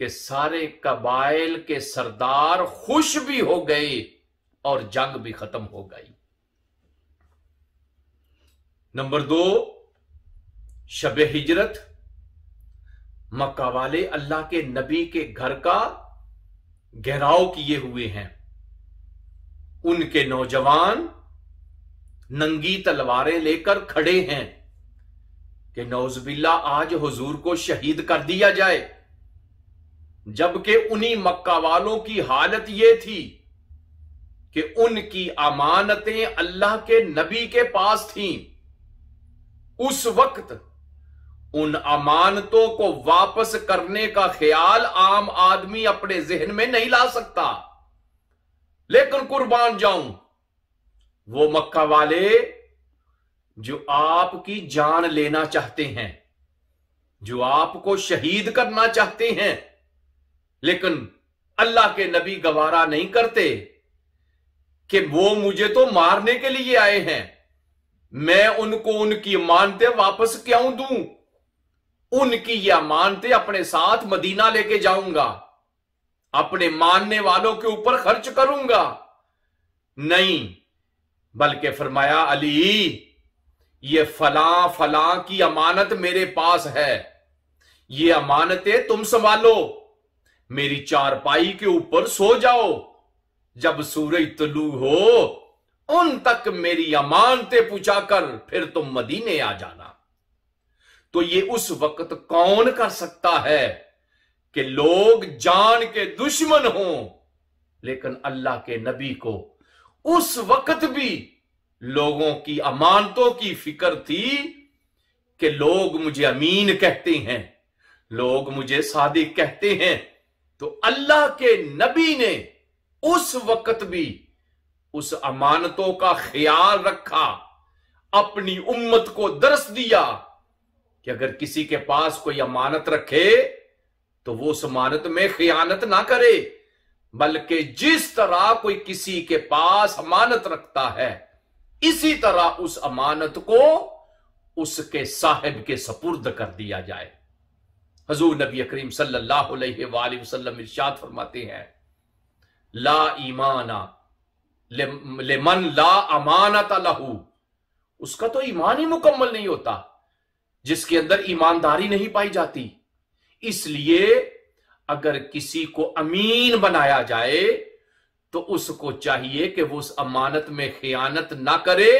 کہ سارے قبائل کے سردار خوش بھی ہو گئے اور جنگ بھی ختم ہو گئی۔ نمبر 2، شب ہجرت، مکہ والے اللہ کے نبی کے گھر کا گھیراؤ کیے ہوئے ہیں، ان کے نوجوان ننگی تلواریں لے کر کھڑے ہیں کہ نعوذ باللہ آج حضور کو شہید کر دیا جائے، جبکہ انہی مکہ والوں کی حالت یہ تھی کہ ان کی امانتیں اللہ کے نبی کے پاس تھیں۔ اس وقت ان امانتوں کو واپس کرنے کا خیال عام آدمی اپنے ذہن میں نہیں لا سکتا، لیکن قربان جاؤں وہ مکہ والے جو آپ کی جان لینا چاہتے ہیں، جو آپ کو شہید کرنا چاہتے ہیں، لیکن اللہ کے نبی گوارا نہیں کرتے کہ وہ مجھے تو مارنے کے لیے آئے ہیں، میں ان کو ان کی امانتیں واپس کیوں دوں؟ ان کی یہ امانتیں اپنے ساتھ مدینہ لے کے جاؤں گا، اپنے ماننے والوں کے اوپر خرچ کروں گا۔ نہیں، بلکہ فرمایا علی یہ فلاں فلاں کی امانت میرے پاس ہے، یہ امانتیں تم سنبھالو، میری چارپائی کے اوپر سو جاؤ، جب سورج طلوع ہو ان تک میری امانتیں پہنچا کر پھر تم مدینے آ جانا۔ تو یہ اس وقت کون کر سکتا ہے کہ لوگ جان کے دشمن ہوں، لیکن اللہ کے نبی کو اس وقت بھی لوگوں کی امانتوں کی فکر تھی کہ لوگ مجھے امین کہتے ہیں، لوگ مجھے صادق کہتے ہیں، تو اللہ کے نبی نے اس وقت بھی اس امانتوں کا خیال رکھا، اپنی امت کو درس دیا کہ اگر کسی کے پاس کوئی امانت رکھے تو وہ اس امانت میں خیانت نہ کرے، بلکہ جس طرح کوئی کسی کے پاس امانت رکھتا ہے اسی طرح اس امانت کو اس کے صاحب کے سپرد کر دیا جائے۔ حضور نبی کریم صلی اللہ علیہ وآلہ وسلم ارشاد فرماتے ہیں، لا ایمان لمن لا امانت لہو، اس کا تو ایمان ہی مکمل نہیں ہوتا جس کے اندر ایمانداری نہیں پائی جاتی۔ اس لیے اگر کسی کو امین بنایا جائے تو اس کو چاہیے کہ وہ اس امانت میں خیانت نہ کرے،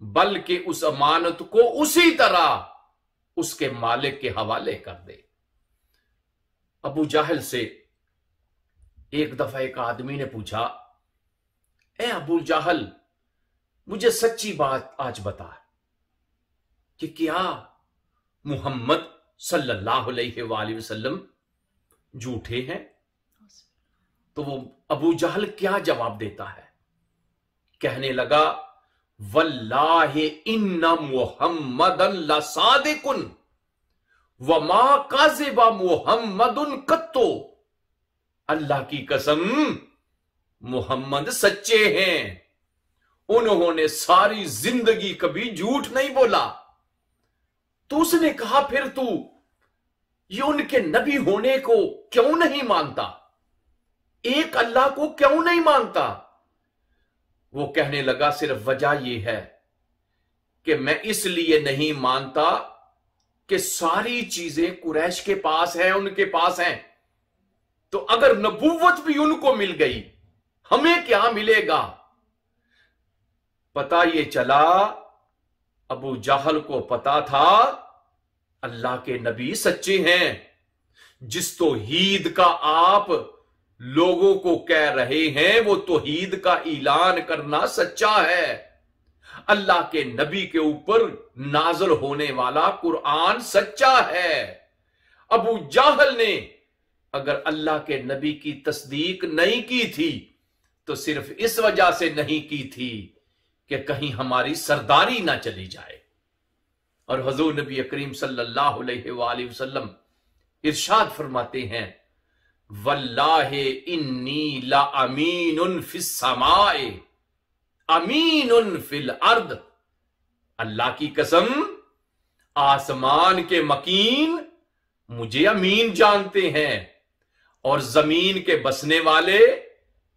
بلکہ اس امانت کو اسی طرح اس کے مالک کے حوالے کر دے۔ ابو جہل سے ایک دفعہ ایک آدمی نے پوچھا، اے ابو جہل مجھے سچی بات آج بتا کہ کیا محمد صلی اللہ علیہ وآلہ وسلم جھوٹے ہیں؟ تو وہ ابو جہل کیا جواب دیتا ہے؟ کہنے لگا، واللہ ان محمد لصادق وما کذب محمد قط، اللہ کی قسم محمد سچے ہیں، انہوں نے ساری زندگی کبھی جھوٹ نہیں بولا۔ تو اس نے کہا پھر تو یہ ان کے نبی ہونے کو کیوں نہیں مانتا؟ ایک اللہ کو کیوں نہیں مانتا؟ وہ کہنے لگا صرف وجہ یہ ہے کہ میں اس لیے نہیں مانتا کہ ساری چیزیں قریش کے پاس ہیں، ان کے پاس ہیں، تو اگر نبوت بھی ان کو مل گئی ہمیں کیا ملے گا؟ پتا یہ چلا ابو جہل کو پتا تھا اللہ کے نبی سچے ہیں، جس توحید کا آپ لوگوں کو کہہ رہے ہیں وہ توحید کا اعلان کرنا سچا ہے۔ اللہ کے نبی کے اوپر نازل ہونے والا قرآن سچا ہے۔ ابو جہل نے اگر اللہ کے نبی کی تصدیق نہیں کی تھی تو صرف اس وجہ سے نہیں کی تھی کہ کہیں ہماری سرداری نہ چلی جائے۔ اور حضور نبی کریم صلی اللہ علیہ وآلہ وسلم ارشاد فرماتے ہیں، واللہ انی لامین فی السماء امین فی الارض، اللہ کی قسم آسمان کے مکین مجھے امین جانتے ہیں، اور زمین کے بسنے والے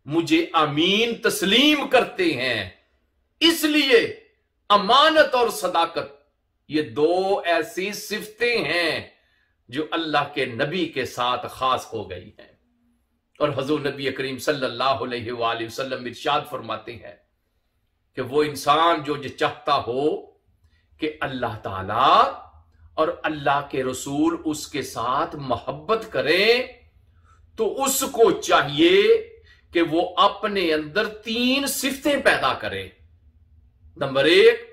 مجھے امین تسلیم کرتے ہیں۔ اس لیے امانت اور صداقت یہ دو ایسی صفتیں ہیں جو اللہ کے نبی کے ساتھ خاص ہو گئی ہیں۔ اور حضور نبی کریم صلی اللہ علیہ وآلہ وسلم ارشاد فرماتے ہیں کہ وہ انسان جو چاہتا ہو کہ اللہ تعالی اور اللہ کے رسول اس کے ساتھ محبت کریں تو اس کو چاہیے کہ وہ اپنے اندر 3 صفتیں پیدا کرے۔ نمبر 1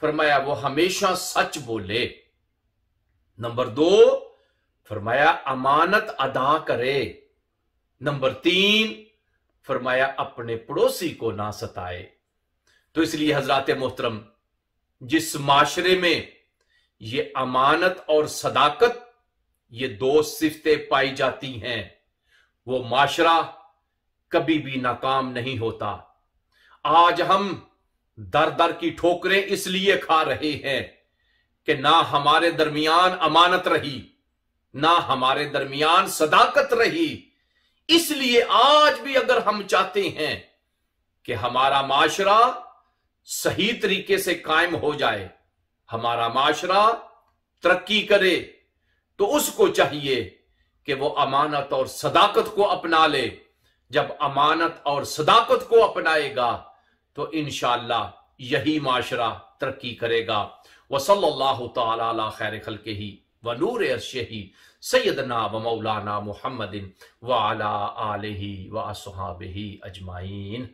فرمایا وہ ہمیشہ سچ بولے۔ نمبر 2 فرمایا امانت ادا کرے۔ نمبر 3 فرمایا اپنے پڑوسی کو نہ ستائے۔ تو اس لیے حضرات محترم، جس معاشرے میں یہ امانت اور صداقت یہ 2 صفتیں پائی جاتی ہیں وہ معاشرہ کبھی بھی ناکام نہیں ہوتا۔ آج ہم در در کی ٹھوکریں اس لیے کھا رہے ہیں کہ نہ ہمارے درمیان امانت رہی، نہ ہمارے درمیان صداقت رہی۔ اس لیے آج بھی اگر ہم چاہتے ہیں کہ ہمارا معاشرہ صحیح طریقے سے قائم ہو جائے، ہمارا معاشرہ ترقی کرے، تو اس کو چاہیے کہ وہ امانت اور صداقت کو اپنا لے۔ جب امانت اور صداقت کو اپنائے گا تو انشاءاللہ یہی معاشرہ ترقی کرے گا۔ وصلی اللہ تعالی علی خیر خلقہ ونور عرشہ سیدنا و مولانا محمد وعلی آلہ و اصحابہ اجمعین۔